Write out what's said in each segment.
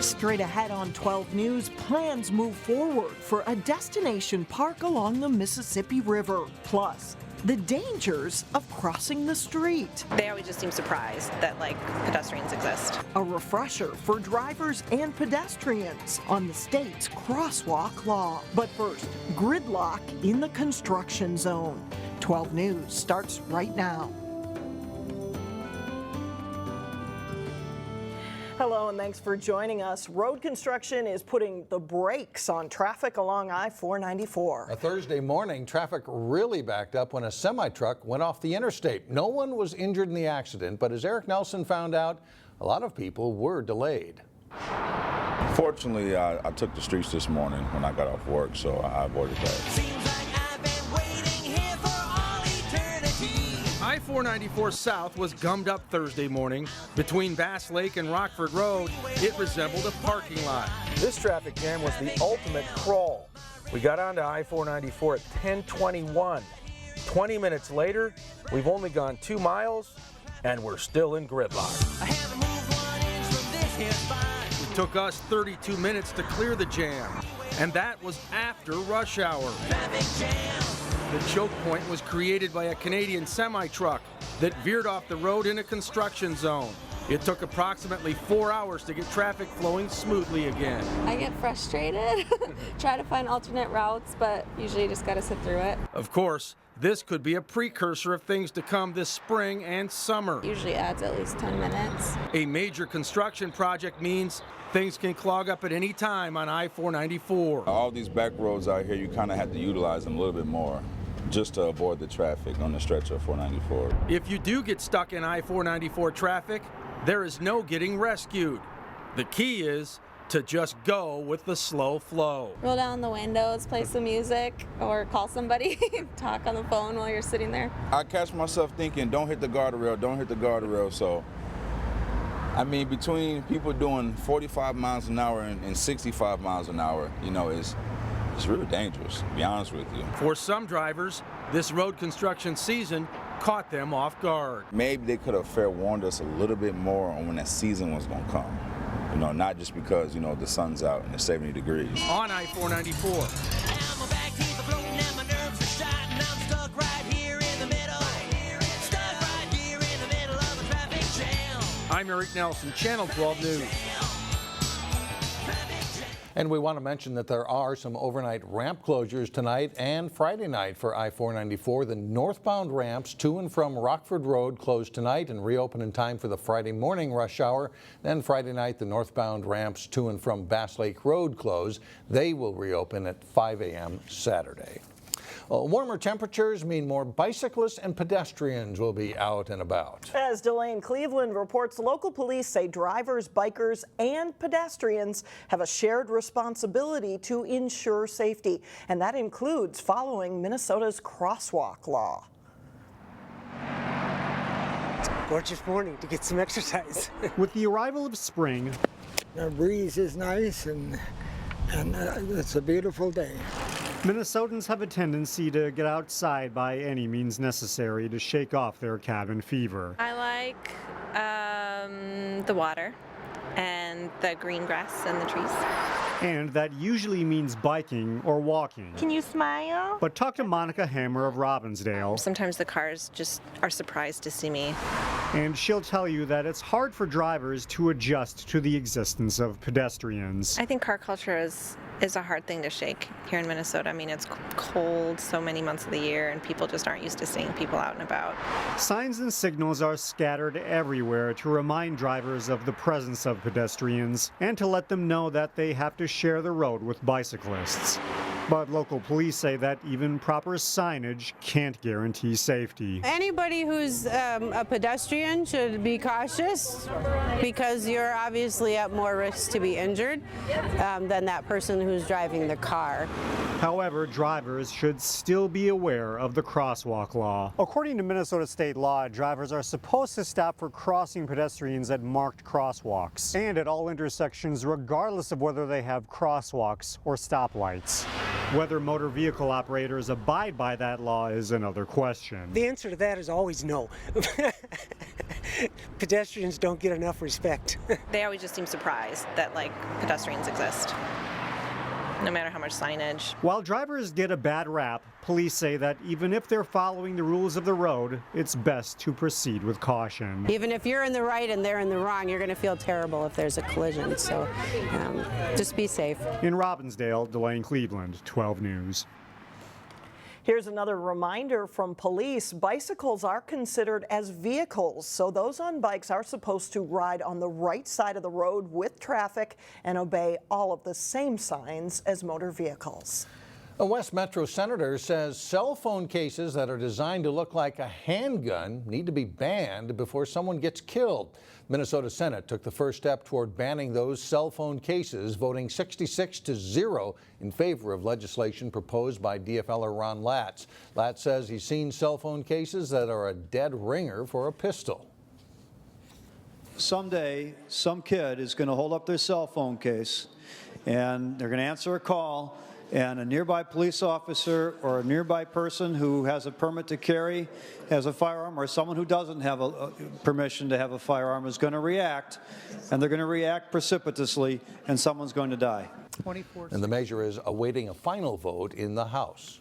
Straight ahead on 12 News, plans move forward for a destination park along the Mississippi River. Plus, the dangers of crossing the street. They always just seem surprised that pedestrians exist. A refresher for drivers and pedestrians on the state's Crosswalk Law. But first, gridlock in the construction zone. 12 News starts right now. Hello and thanks for joining us. Road construction is putting the brakes on traffic along I-494. A Thursday morning, traffic really backed up when a semi-truck went off the interstate. No one was injured in the accident, but as Eric Nelson found out, a lot of people were delayed. Fortunately, I took the streets this morning when I got off work, so I avoided that. I-494 South was gummed up Thursday morning. Between Bass Lake and Rockford Road, it resembled a parking lot. This traffic jam was the ultimate crawl. We got onto I-494 at 10:21. 20 minutes later, we've only gone 2 miles, and we're still in gridlock. It took us 32 minutes to clear the jam, and that was after rush hour. The choke point was created by a Canadian semi-truck that veered off the road in a construction zone. It took approximately 4 hours to get traffic flowing smoothly again. I get frustrated, try to find alternate routes, but usually you just gotta sit through it. Of course, this could be a precursor of things to come this spring and summer. Usually adds at least 10 minutes. A major construction project means things can clog up at any time on I-494. All these back roads out here, you kind of have to utilize them a little bit more just to avoid the traffic on the stretch of 494. If you do get stuck in I-494 traffic, there is no getting rescued. The key is to just go with the slow flow. Roll down the windows, play some music, or call somebody, talk on the phone while you're sitting there. I catch myself thinking, don't hit the guardrail, don't hit the guardrail. So, I mean, between people doing 45 miles an hour and 65 miles an hour, it's really dangerous, to be honest with you. For some drivers, this road construction season caught them off guard. Maybe they could have fair warned us a little bit more on when that season was going to come. Not just because, the sun's out and it's 70 degrees. On I-494. I'm Eric Nelson, Channel 12 News. And we want to mention that there are some overnight ramp closures tonight and Friday night for I-494. The northbound ramps to and from Rockford Road closed tonight and reopen in time for the Friday morning rush hour. Then Friday night, the northbound ramps to and from Bass Lake Road close. They will reopen at 5 a.m. Saturday. Warmer temperatures mean more bicyclists and pedestrians will be out and about. As Delane Cleveland reports, local police say drivers, bikers, and pedestrians have a shared responsibility to ensure safety, and that includes following Minnesota's Crosswalk Law. It's a gorgeous morning to get some exercise. With the arrival of spring, the breeze is nice and it's a beautiful day. Minnesotans have a tendency to get outside by any means necessary to shake off their cabin fever. I like the water and the green grass and the trees. And that usually means biking or walking. Can you smile? But talk to Monica Hammer of Robbinsdale. Sometimes the cars just are surprised to see me. And she'll tell you that it's hard for drivers to adjust to the existence of pedestrians. I think car culture is a hard thing to shake here in Minnesota. I mean, it's cold so many months of the year and people just aren't used to seeing people out and about. Signs and signals are scattered everywhere to remind drivers of the presence of pedestrians and to let them know that they have to share the road with bicyclists. But local police say that even proper signage can't guarantee safety. Anybody who's a pedestrian should be cautious because you're obviously at more risk to be injured than that person who's driving the car. However, drivers should still be aware of the crosswalk law. According to Minnesota state law, drivers are supposed to stop for crossing pedestrians at marked crosswalks and at all intersections regardless of whether they have crosswalks or stoplights. Whether motor vehicle operators abide by that law is another question. The answer to that is always no. pedestrians don't get enough respect. They always just seem surprised that like pedestrians exist, no matter how much signage. While drivers get a bad rap, police say that even if they're following the rules of the road, it's best to proceed with caution. Even if you're in the right and they're in the wrong, you're going to feel terrible if there's a collision. So just be safe. In Robbinsdale, Delane Cleveland, 12 News. Here's another reminder from police. Bicycles are considered as vehicles, so those on bikes are supposed to ride on the right side of the road with traffic and obey all of the same signs as motor vehicles. A West Metro senator says cell phone cases that are designed to look like a handgun need to be banned before someone gets killed. Minnesota Senate took the first step toward banning those cell phone cases, voting 66-0 in favor of legislation proposed by DFLer Ron Latz. Latz says he's seen cell phone cases that are a dead ringer for a pistol. Someday, some kid is going to hold up their cell phone case and they're going to answer a call, and a nearby police officer or a nearby person who has a permit to carry has a firearm, or someone who doesn't have a permission to have a firearm is going to react, and they're going to react precipitously, and someone's going to die. And the measure is awaiting a final vote in the House.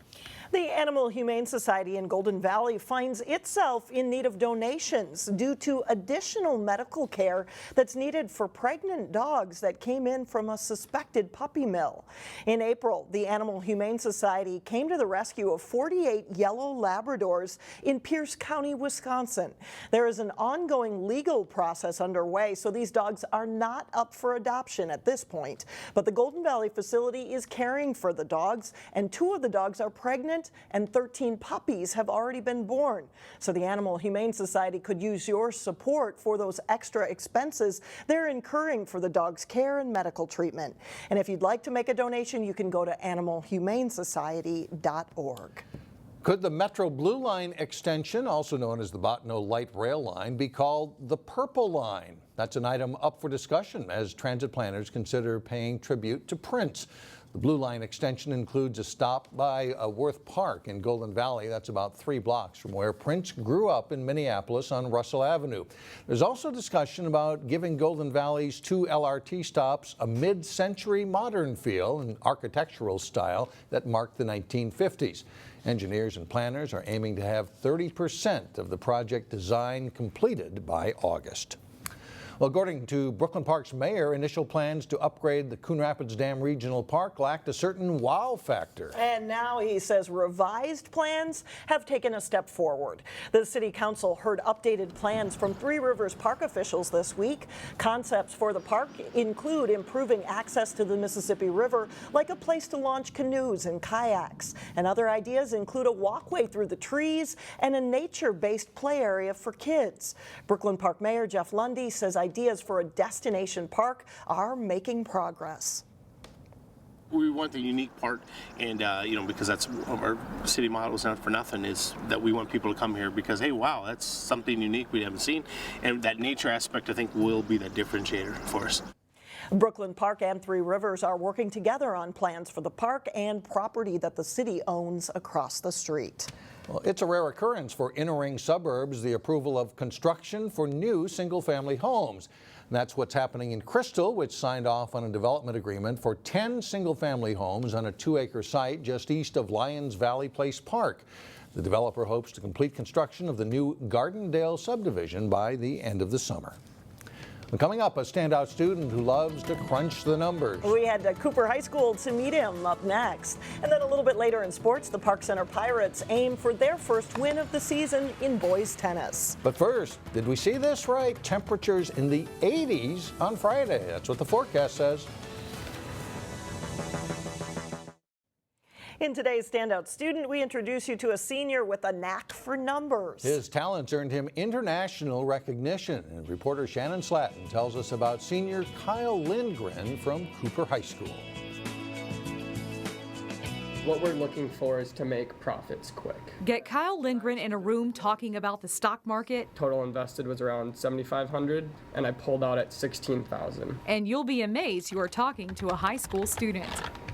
The Animal Humane Society in Golden Valley finds itself in need of donations due to additional medical care that's needed for pregnant dogs that came in from a suspected puppy mill. In April, the Animal Humane Society came to the rescue of 48 yellow Labradors in Pierce County, Wisconsin. There is an ongoing legal process underway, so these dogs are not up for adoption at this point. But the Golden Valley facility is caring for the dogs, and 2 of the dogs are pregnant and 13 puppies have already been born. So the Animal Humane Society could use your support for those extra expenses they're incurring for the dog's care and medical treatment. And if you'd like to make a donation, you can go to animalhumanesociety.org. Could the Metro Blue Line extension, also known as the Bottineau Light Rail Line, be called the Purple Line? That's an item up for discussion as transit planners consider paying tribute to Prince. The Blue Line extension includes a stop by Worth Park in Golden Valley. That's about 3 blocks from where Prince grew up in Minneapolis on Russell Avenue. There's also discussion about giving Golden Valley's 2 LRT stops a mid-century modern feel and architectural style that marked the 1950s. Engineers and planners are aiming to have 30% of the project design completed by August. Well, according to Brooklyn Park's mayor, initial plans to upgrade the Coon Rapids Dam Regional Park lacked a certain wow factor. And now he says revised plans have taken a step forward. The city council heard updated plans from Three Rivers Park officials this week. Concepts for the park include improving access to the Mississippi River, like a place to launch canoes and kayaks. And other ideas include a walkway through the trees and a nature-based play area for kids. Brooklyn Park Mayor Jeff Lundy says ideas for a destination park are making progress. We want the unique park, and because that's our city motto is not for nothing, is that we want people to come here because, hey, wow, that's something unique we haven't seen, and that nature aspect I think will be the differentiator for us. Brooklyn Park and Three Rivers are working together on plans for the park and property that the city owns across the street. Well, it's a rare occurrence for inner-ring suburbs, the approval of construction for new single-family homes. And that's what's happening in Crystal, which signed off on a development agreement for 10 single-family homes on a 2-acre site just east of Lyons Valley Place Park. The developer hopes to complete construction of the new Gardendale subdivision by the end of the summer. And coming up, a standout student who loves to crunch the numbers. We head to Cooper High School to meet him up next. And then a little bit later in sports, the Park Center Pirates aim for their first win of the season in boys tennis. But first, did we see this right? Temperatures in the 80s on Friday. That's what the forecast says. In today's Standout Student, we introduce you to a senior with a knack for numbers. His talents earned him international recognition. And reporter Shannon Slatton tells us about senior Kyle Lindgren from Cooper High School. What we're looking for is to make profits quick. Get Kyle Lindgren in a room talking about the stock market. Total invested was around $7,500 and I pulled out at $16,000. And you'll be amazed you are talking to a high school student.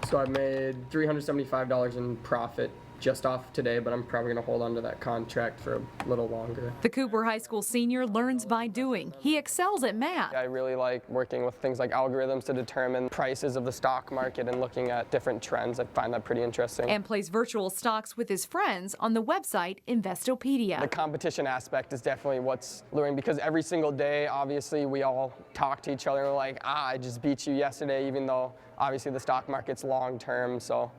So I made $375 in profit just off today, but I'm probably going to hold on to that contract for a little longer. The Cooper High School senior learns by doing. He excels at math. I really like working with things like algorithms to determine prices of the stock market and looking at different trends. I find that pretty interesting. And plays virtual stocks with his friends on the website Investopedia. The competition aspect is definitely what's luring, because every single day, obviously, we all talk to each other and we're like, I just beat you yesterday, even though obviously the stock market's long term. So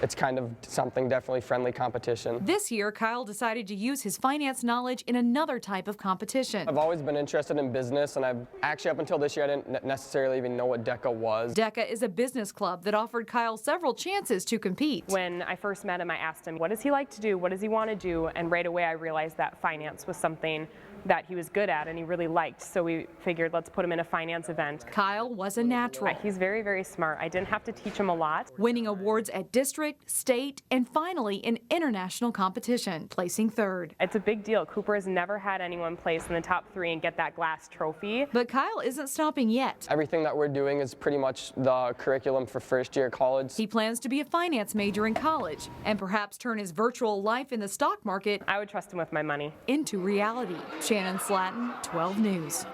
it's kind of something, definitely friendly competition. This year, Kyle decided to use his finance knowledge in another type of competition. I've always been interested in business, and I've actually, up until this year, I didn't necessarily even know what DECA was. DECA is a business club that offered Kyle several chances to compete. When I first met him, I asked him, what does he like to do? What does he want to do? And right away, I realized that finance was something that he was good at and he really liked. So we figured, let's put him in a finance event. Kyle was a natural. He's very, very smart. I didn't have to teach him a lot. Winning awards at district, state, and finally in international competition, placing third. It's a big deal. Cooper has never had anyone place in the top 3 and get that glass trophy. But Kyle isn't stopping yet. Everything that we're doing is pretty much the curriculum for first-year college. He plans to be a finance major in college and perhaps turn his virtual life in the stock market, I would trust him with my money, into reality. Shannon Slatton, 12 News.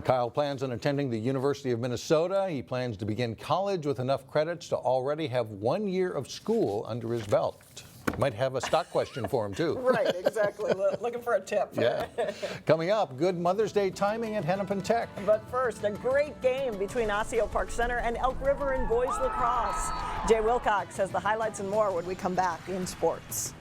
Kyle plans on attending the University of Minnesota. He plans to begin college with enough credits to already have 1 year of school under his belt. Might have a stock question for him, too. Right, exactly. Looking for a tip. Yeah. Coming up, good Mother's Day timing at Hennepin Tech. But first, a great game between Osseo-Park Center and Elk River in boys lacrosse. Jay Wilcox has the highlights and more when we come back in sports.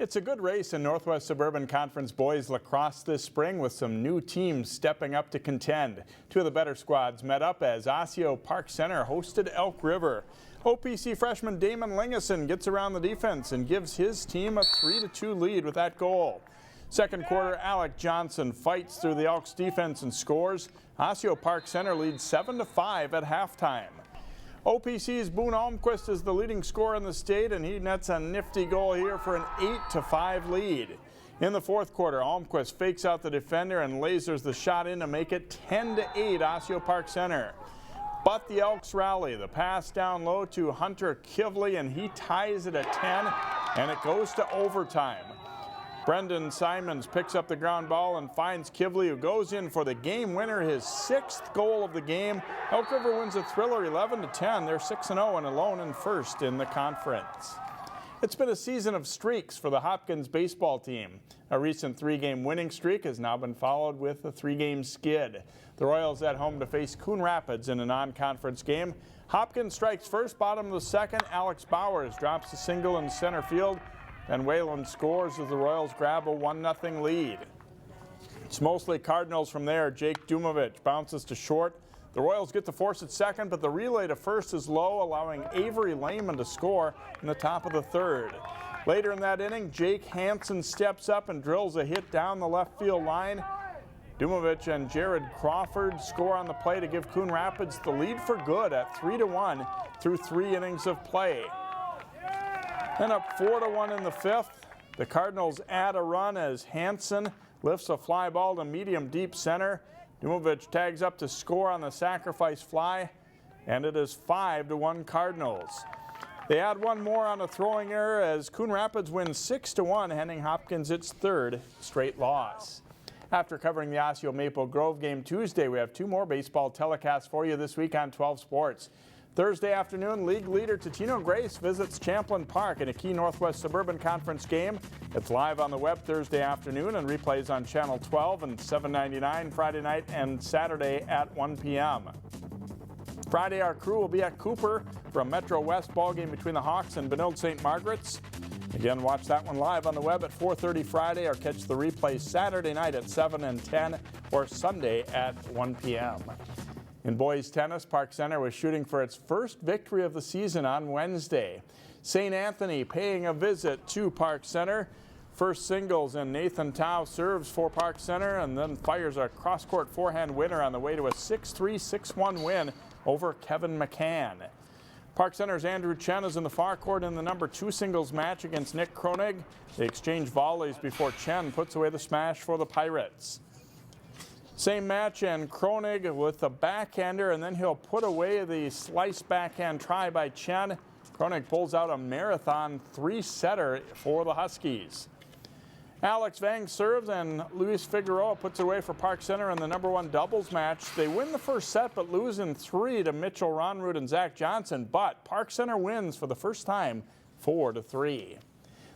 It's a good race in Northwest Suburban Conference boys lacrosse this spring, with some new teams stepping up to contend. Two of the better squads met up as Osseo-Park Center hosted Elk River. OPC freshman Damon Lingeson gets around the defense and gives his team a 3-2 lead with that goal. Second quarter, Alec Johnson fights through the Elks defense and scores. Osseo-Park Center leads 7-5 at halftime. OPC's Boone Almquist is the leading scorer in the state, and he nets a nifty goal here for an 8-5 lead. In the fourth quarter, Almquist fakes out the defender and lasers the shot in to make it 10-8 Osseo-Park Center. But the Elks rally. The pass down low to Hunter Kivley, and he ties it at 10, and it goes to overtime. Brendan Simons picks up the ground ball and finds Kivley, who goes in for the game winner, his 6th goal of the game. Elk River wins a thriller 11-10. They're 6-0 and alone in first in the conference. It's been a season of streaks for the Hopkins baseball team. A recent 3-game winning streak has now been followed with a 3-game skid. The Royals at home to face Coon Rapids in a non-conference game. Hopkins strikes first, bottom of the second. Alex Bowers drops a single in center field. And Wayland scores as the Royals grab a 1-0 lead. It's mostly Cardinals from there. Jake Dumovich bounces to short. The Royals get to force at second, but the relay to first is low, allowing Avery Lehman to score in the top of the third. Later in that inning, Jake Hansen steps up and drills a hit down the left field line. Dumovich and Jared Crawford score on the play to give Coon Rapids the lead for good at 3-1 through 3 innings of play. Then up 4-1 in the 5th. The Cardinals add a run as Hansen lifts a fly ball to medium deep center. Dumovich tags up to score on the sacrifice fly, and it is 5-1 Cardinals. They add one more on a throwing error as Coon Rapids wins 6-1, handing Hopkins its 3rd straight loss. After covering the Osseo Maple Grove game Tuesday, we have 2 more baseball telecasts for you this week on 12 Sports. Thursday afternoon, league leader Totino Grace visits Champlin Park in a key Northwest Suburban Conference game. It's live on the web Thursday afternoon and replays on Channel 12 and 799 Friday night and Saturday at 1 p.m. Friday, our crew will be at Cooper for a Metro West ball game between the Hawks and Benilde St. Margaret's. Again, watch that one live on the web at 4:30 Friday, or catch the replay Saturday night at 7 and 10 or Sunday at 1 p.m. In boys tennis, Park Center was shooting for its first victory of the season on Wednesday. St. Anthony paying a visit to Park Center. First singles, and Nathan Tao serves for Park Center and then fires a cross-court forehand winner on the way to a 6-3, 6-1 win over Kevin McCann. Park Center's Andrew Chen is in the far court in the number 2 singles match against Nick Kronig. They exchange volleys before Chen puts away the smash for the Pirates. Same match, and Kronig with the backhander, and then he'll put away the slice backhand try by Chen. Kronig pulls out a marathon three-setter for the Huskies. Alex Vang serves, and Luis Figueroa puts it away for Park Center in the #1 doubles match. They win the first set, but lose in 3 to Mitchell Ronrud and Zach Johnson. But Park Center wins for the first time 4-3.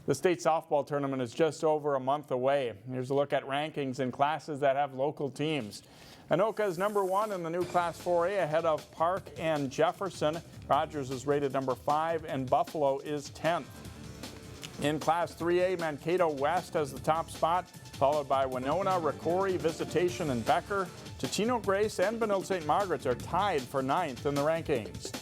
The state softball tournament is just over a month away. Here's a look at rankings in classes that have local teams. Anoka is #1 in the new Class 4A ahead of Park and Jefferson. Rogers is rated #5 and Buffalo is 10th. In Class 3A, Mankato West has the top spot, followed by Winona, Ricori, Visitation, and Becker. Totino Grace and Benilde St. Margaret's are tied for 9th in the rankings.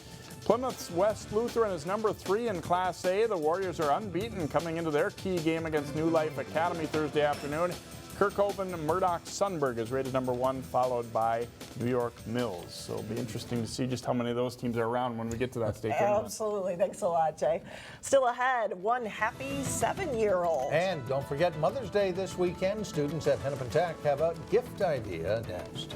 Plymouth's West Lutheran is #3 in Class A. The Warriors are unbeaten coming into their key game against New Life Academy Thursday afternoon. Kirkhoven Murdoch Sunberg is rated #1, followed by New York Mills. So it'll be interesting to see just how many of those teams are around when we get to that state tournament. Absolutely. Thanks a lot, Jay. Still ahead, one happy 7-year-old. And don't forget Mother's Day this weekend. Students at Hennepin Tech have a gift idea next.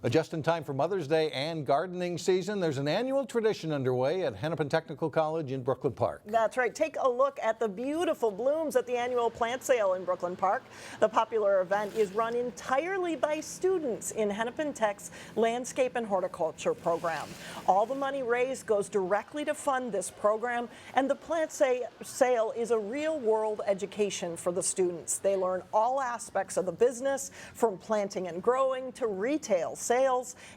Just in time for Mother's Day and gardening season, there's an annual tradition underway at Hennepin Technical College in Brooklyn Park. That's right. Take a look at the beautiful blooms at the annual plant sale in Brooklyn Park. The popular event is run entirely by students in Hennepin Tech's landscape and horticulture program. All the money raised goes directly to fund this program, and the plant sale is a real-world education for the students. They learn all aspects of the business, from planting and growing to retail sales,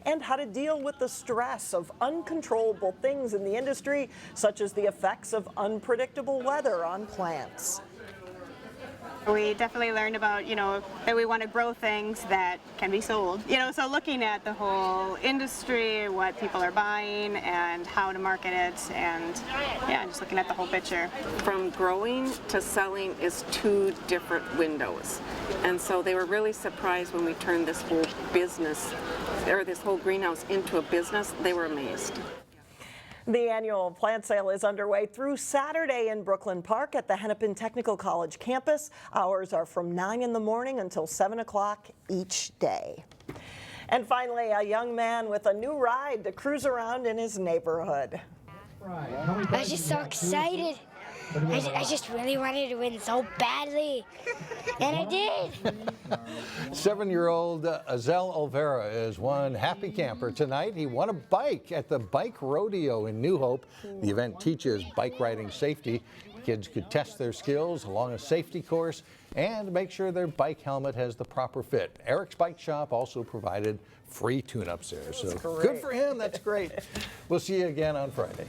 and how to deal with the stress of uncontrollable things in the industry, such as the effects of unpredictable weather on plants. We definitely learned about, that we want to grow things that can be sold. So looking at the whole industry, what people are buying and how to market it, and just looking at the whole picture. From growing to selling is 2 different windows. And so they were really surprised when we turned this whole business, or this whole greenhouse, into a business. They were amazed. The annual plant sale is underway through Saturday in Brooklyn Park at the Hennepin Technical College campus. Hours are from 9 in the morning until 7 o'clock each day. And finally, a young man with a new ride to cruise around in his neighborhood. I was just so excited. I just really wanted to win so badly, and I did. 7-year-old Azel Olvera is one happy camper tonight. He won a bike at the Bike Rodeo in New Hope. The event teaches bike riding safety. Kids could test their skills along a safety course and make sure their bike helmet has the proper fit. Eric's Bike Shop also provided free tune-ups there. So good for him. That's great. We'll see you again on Friday.